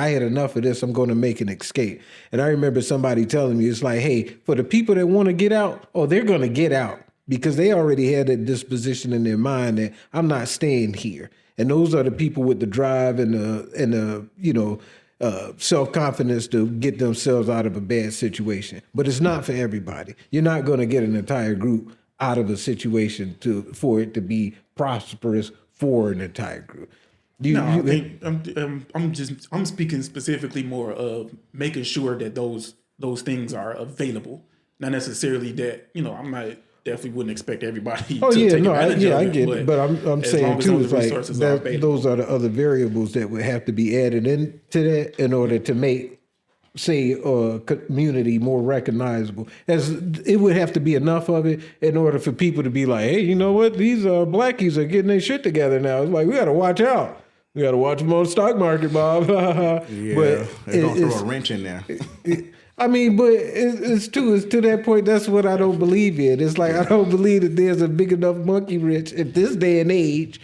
I had enough of this. I'm going to make an escape. And I remember somebody telling me, it's like, hey, for the people that want to get out, they're going to get out because they already had a disposition in their mind that I'm not staying here. And those are the people with the drive and the self-confidence to get themselves out of a bad situation. But it's not for everybody. You're not going to get an entire group out of a situation for it to be prosperous for an entire group. I think I'm speaking specifically more of making sure that those things are available. Not necessarily that, definitely wouldn't expect everybody to take advantage of it. I get it. But I'm saying too, it's like those are the other variables that would have to be added into that in order to make, say, a community more recognizable. As it would have to be enough of it in order for people to be like, hey, you know what? These blackies are getting their shit together now. It's like, we got to watch out. We got to watch them on the stock market, Bob. Yeah, but they're going to throw a wrench in there. I mean, but it's to that point, that's what I don't believe in. It's like, I don't believe that there's a big enough monkey wrench at this day and age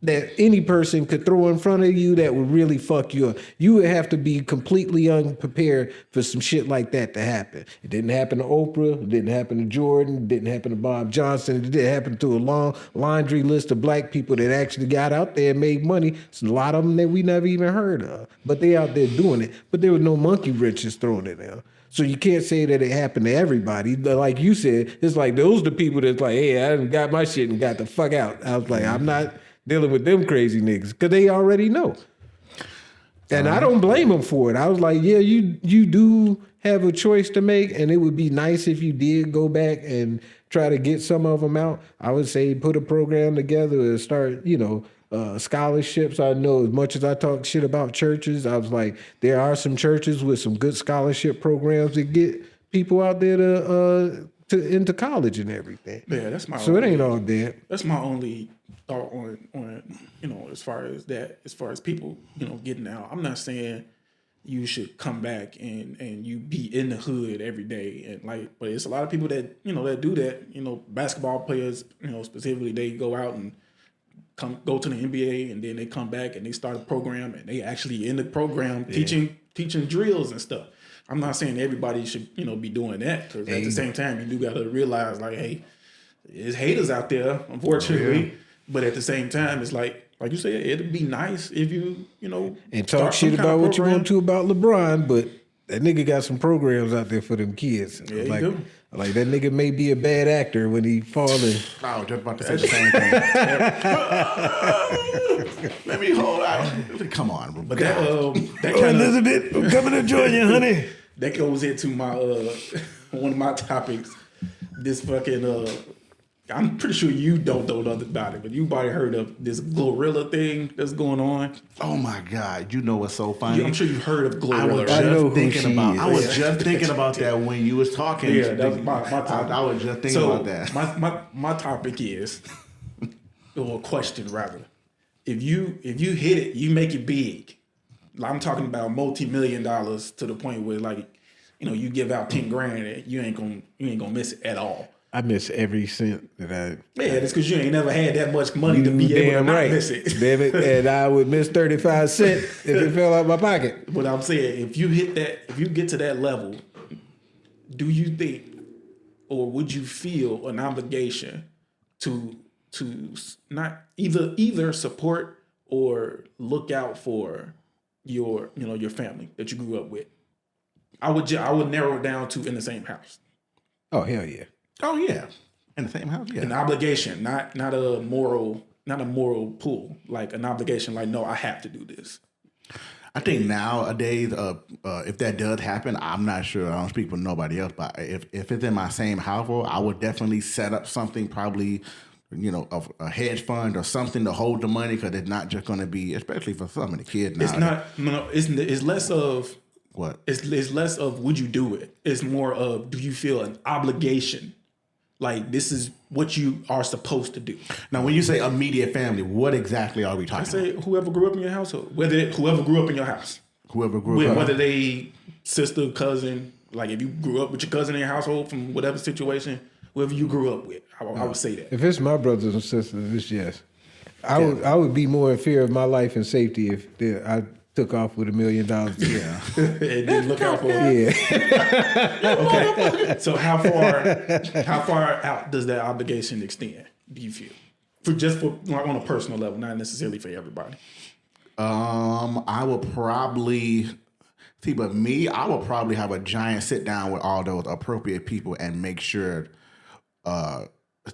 that any person could throw in front of you that would really fuck you up. You would have to be completely unprepared for some shit like that to happen. It didn't happen to Oprah. It didn't happen to Jordan. It didn't happen to Bob Johnson. It didn't happen to a long laundry list of black people that actually got out there and made money. It's a lot of them that we never even heard of. But they out there doing it. But there was no monkey wrenches thrown in there. So you can't say that it happened to everybody. Like you said, it's like those are the people that's like, hey, I done got my shit and got the fuck out. I was like, I'm not dealing with them crazy niggas because they already know. And I don't blame them for it. I was like, yeah, you do have a choice to make, and it would be nice if you did go back and try to get some of them out. I would say put a program together and start, scholarships. I know as much as I talk shit about churches, I was like, there are some churches with some good scholarship programs that get people out there to into college and everything. Yeah, that's my. So it ain't all dead. That's my only thought on as far as people getting out. I'm not saying you should come back and you be in the hood every day but it's a lot of people that that do that. Basketball players specifically, they go out and go to the NBA and then they come back and they start a program and they actually in the program teaching drills and stuff. I'm not saying everybody should, be doing that because at the same time, you do got to realize like, hey, there's haters out there, unfortunately. Yeah. But at the same time, it's like you said, it'd be nice if you, and talk shit about what you want to about LeBron, but that nigga got some programs out there for them kids. Yeah, he do. Like that nigga may be a bad actor when he falling. I was just about to say the same thing. Let me hold out. Come on, but that kind of Elizabeth, I'm coming to join you, honey. That goes into my one of my topics. This fucking I'm pretty sure you don't know nothing about it, but you probably heard of this Glorilla thing that's going on. Oh my God! You know what's so funny? I'm sure you've heard of Glorilla. I was just thinking about that when you was talking. Yeah, that was my topic. I was just thinking about that. My topic is, or question rather, if you hit it, you make it big. I'm talking about multi-million-dollars to the point where you give out 10 grand and you ain't gonna miss it at all. I miss every cent that I. Yeah, that's because you ain't never had that much money to be able to not miss it. Damn it, and I would miss 35 cents if it fell out my pocket. But I'm saying, if you hit that, if you get to that level, do you think, or would you feel an obligation to not either support or look out for your family that you grew up with? I would narrow it down to in the same house. Oh hell yeah. Oh yeah, in the same house. Yeah, an obligation, not a moral pull. Like an obligation, like no, I have to do this. I think nowadays, if that does happen, I'm not sure. I don't speak for nobody else, but if it's in my same household, I would definitely set up something, probably a hedge fund or something to hold the money, because it's not just going to be, especially for some of the kids now. It's less of what? It's less of would you do it. It's more of do you feel an obligation. Like, this is what you are supposed to do. Now, when you say immediate family, what exactly are we talking about? I say whoever grew up in your household. Whoever grew up in your house. Whoever grew up. Whether they sister, cousin, like if you grew up with your cousin in your household from whatever situation, whoever you grew up with, I would say that. If it's my brothers and sisters, it's yes. I would be more in fear of my life and safety if took off with $1 million. Yeah. and then look out for Yeah. Okay. So how far out does that obligation extend? Do you feel for like on a personal level, not necessarily for everybody? I would probably see, but me, I would probably have a giant sit down with all those appropriate people and make sure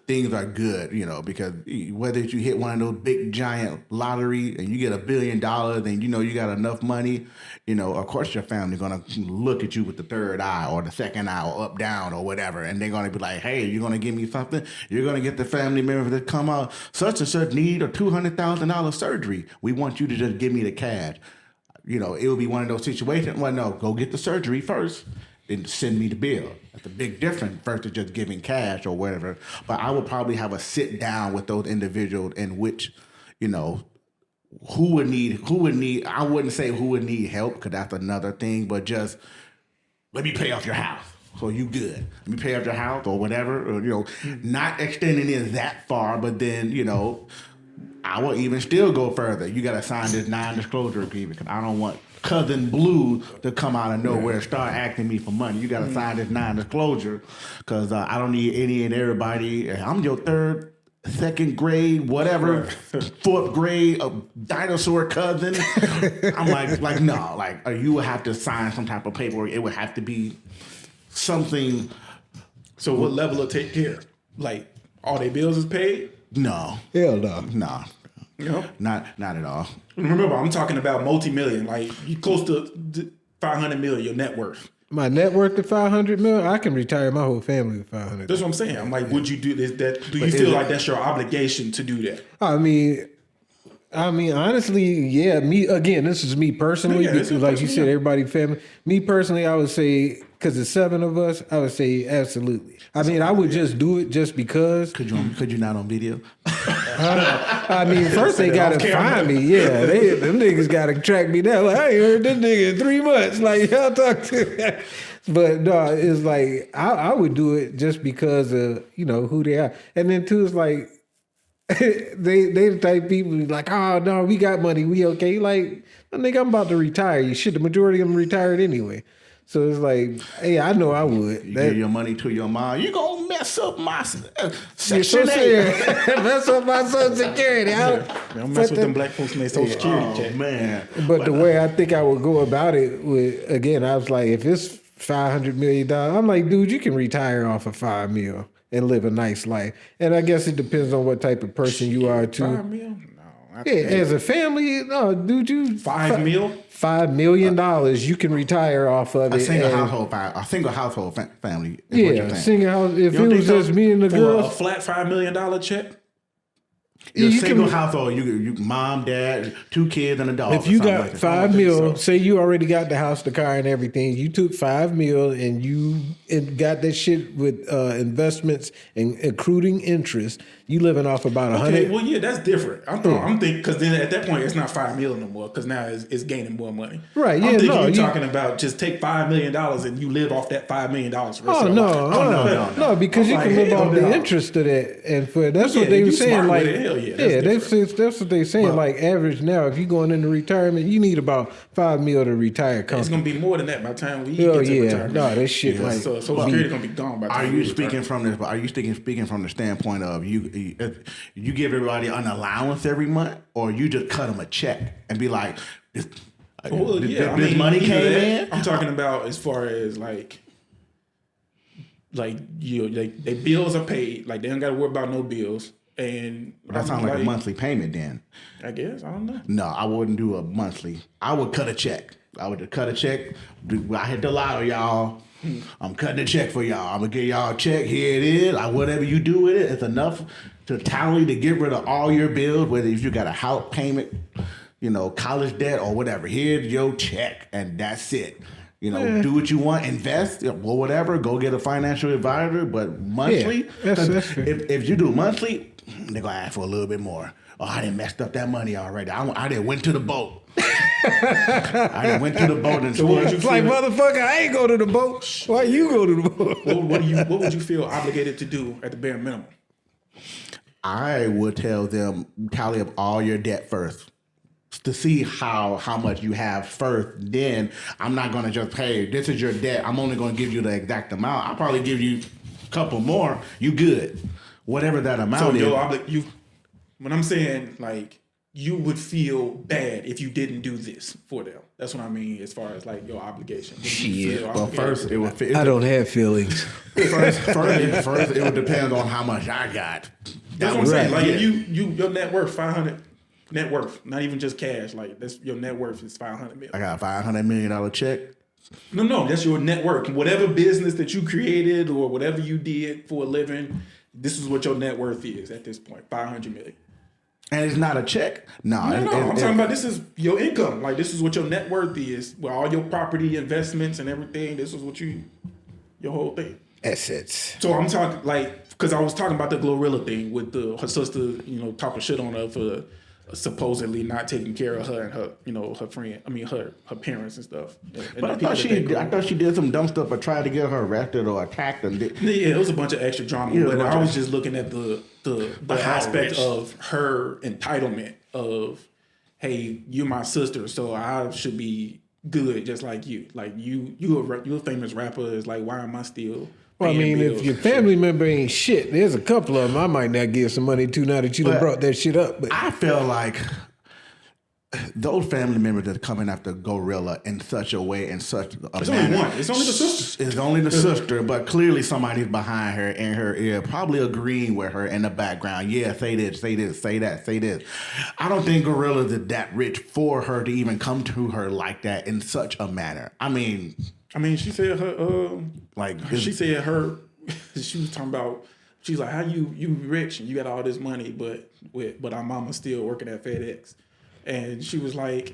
things are good, because whether you hit one of those big giant lottery and you get $1 billion and you got enough money, of course your family gonna look at you with the third eye or the second eye or up down or whatever, and they're gonna be like, hey, you're gonna give me something, you're gonna get the family member to come out, such and such need a $200,000 surgery. We want you to just give me the cash. It would be one of those situations. Well, no, go get the surgery first, then send me the bill. That's a big difference versus just giving cash or whatever. But I would probably have a sit down with those individuals in which, who would need, I wouldn't say who would need help because that's another thing, but just let me pay off your house. So you good. Let me pay off your house or whatever, or, not extending it that far, but then, I will even still go further. You got to sign this non-disclosure agreement because I don't want cousin Blue to come out of nowhere and start asking me for money. You got to sign this non-disclosure because I don't need any and everybody. I'm your third, second grade, whatever, fourth grade dinosaur cousin. I'm like no, you would have to sign some type of paperwork. It would have to be something. So what level of take care? Like all their bills is paid? No. Hell no. No. Not at all. Remember, I'm talking about multi-million. Like you close to 500 million, your net worth. My net worth at 500 million, I can retire my whole family with 500. That's what I'm saying. I'm like, would you do this? Do you feel like that's your obligation to do that? I mean, honestly, yeah. Me again. This is me personally, Yeah, because like you said, everybody family. Me personally, I would say because there's 7 of us, I would say absolutely. I mean, I would just do it just because. Could you not on video? I mean, first they gotta find me. Yeah, them niggas gotta track me down. Like I ain't heard this nigga in 3 months. Like y'all talk to. But no, it's like I would do it just because of who they are, and then too, it's like. they the type of people like, oh no, we got money, we okay. Like, nigga, I'm about to retire. Shit, the majority of them retired anyway. So it's like, hey, I know I would. You give your money to your mom, you gonna mess up my Section 8. Mess up my Social Security. Don't mess with them black folks and their Social Security. Oh, man. But the way I think I would go about it, I was like, if it's $500 million, I'm like, dude, you can retire off of $5 million. And live a nice life. And I guess it depends on what type of person you are too. $5 million? No. Yeah, as a family, no, dude, you $5 million? $5 million, you can retire off of it. A single household family. Is what Yeah, you're saying. single house. If it was just me and the For girls, a flat $5 million check? Your you single can- household, you mom, dad, 2 kids, and a dog. if you got like that. $5 million, say you already got the house, the car, and everything, you took $5 million and you got that shit with investments and accruing interest. You living off about 100. Okay, well, yeah, that's different. I'm thinking because then at that point it's not $5 million no more because now it's gaining more money. Right? Yeah, I'm thinking no, you're talking about just take $5 million and you live off that $5 million. Oh no! Because you can live off the interest of that, and that's what they were saying. Like, that's what they saying. Like, average now, if you're going into retirement, you need about $5 million to retire. It's gonna be more than that by the time we Hell get to yeah! retirement. No, that shit. Yeah, Like, so Social Security gonna be gone by the time. Are you speaking from this? But are you speaking from the standpoint of you give everybody an allowance every month, or you just cut them a check and be like, this money came in? I'm talking about as far as like their bills are paid. Like they don't got to worry about no bills. And That sounds like a monthly payment then. I guess I don't know. No, I wouldn't do a monthly. I would cut a check. I would cut a check. I hit the lotto, y'all. I'm cutting a check for y'all. I'm gonna give y'all a check. Here it is. Whatever you do with it, it's enough to tally to get rid of all your bills. Whether if you got a house payment, college debt or whatever. Here's your check, and that's it. Do what you want, invest or whatever. Go get a financial advisor. But monthly, that's if you do monthly, they're gonna ask for a little bit more. Oh, I done messed up that money already. I done went to the boat. I done went to the boat and it's like, motherfucker, I ain't go to the boat. Why you go to the boat? What would you feel obligated to do at the bare minimum? I would tell them tally up all your debt first. to see how much you have first. Then I'm not gonna just, hey, this is your debt. I'm only gonna give you the exact amount. I'll probably give you a couple more. You good, whatever that amount is. When I'm saying like you would feel bad if you didn't do this for them. That's what I mean as far as like your obligation. Shit. Well, first it would. I don't have feelings. First, it would depend on how much I got. That's what I'm saying. Like if your net worth 500. Net worth, not even just cash. Like that's your net worth is $500 million. I got a $500 million check. No, that's your net worth. Whatever business that you created or whatever you did for a living, this is what your net worth is at this point. $500 million. And it's not a check. No, I'm talking about this is your income. Like this is what your net worth is. With all your property investments and everything. This is what your whole thing. Assets. So I'm talking like because I was talking about the Glorilla thing with her sister, talking shit on her for supposedly not taking care of her and her, her friend. I mean, her parents and stuff. But I thought she did some dumb stuff, but tried to get her arrested or attacked. Yeah, it was a bunch of extra drama. Yeah, but I was just looking at the aspect of her entitlement of, hey, you're my sister, so I should be good just like you. Like you're a famous rapper. It's like, why am I still? Well, I mean, if your family member ain't shit, there's a couple of them I might not give some money to now that you done brought that shit up. But I feel like those family members that are coming after Gorilla in such a way, in such a It's manner. only one. It's only the sister. It's only the sister, but clearly somebody's behind her in her ear, probably agreeing with her in the background. Yeah, say this, say this, say that, say this. I don't think Gorilla's that rich for her to even come to her like that in such a manner. I mean, she said her she was talking about, she's like, how you rich and you got all this money, but our mama's still working at FedEx. And she was like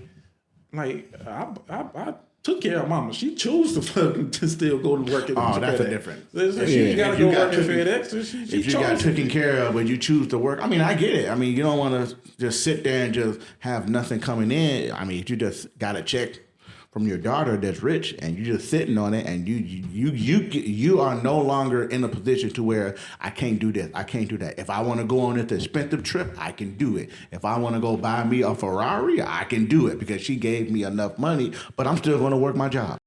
I took care of mama. She chose to still go to work at FedEx. That's a difference. She gotta go work at FedEx. If you got taken care of, but you choose to work, I mean, I get it. I mean, you don't want to just sit there and just have nothing coming in. I mean, if you just got a check from your daughter that's rich and you just sitting on it and you are no longer in a position to where I can't do this, I can't do that. If I want to go on this expensive trip, I can do it. If I want to go buy me a Ferrari, I can do it because she gave me enough money, but I'm still going to work my job.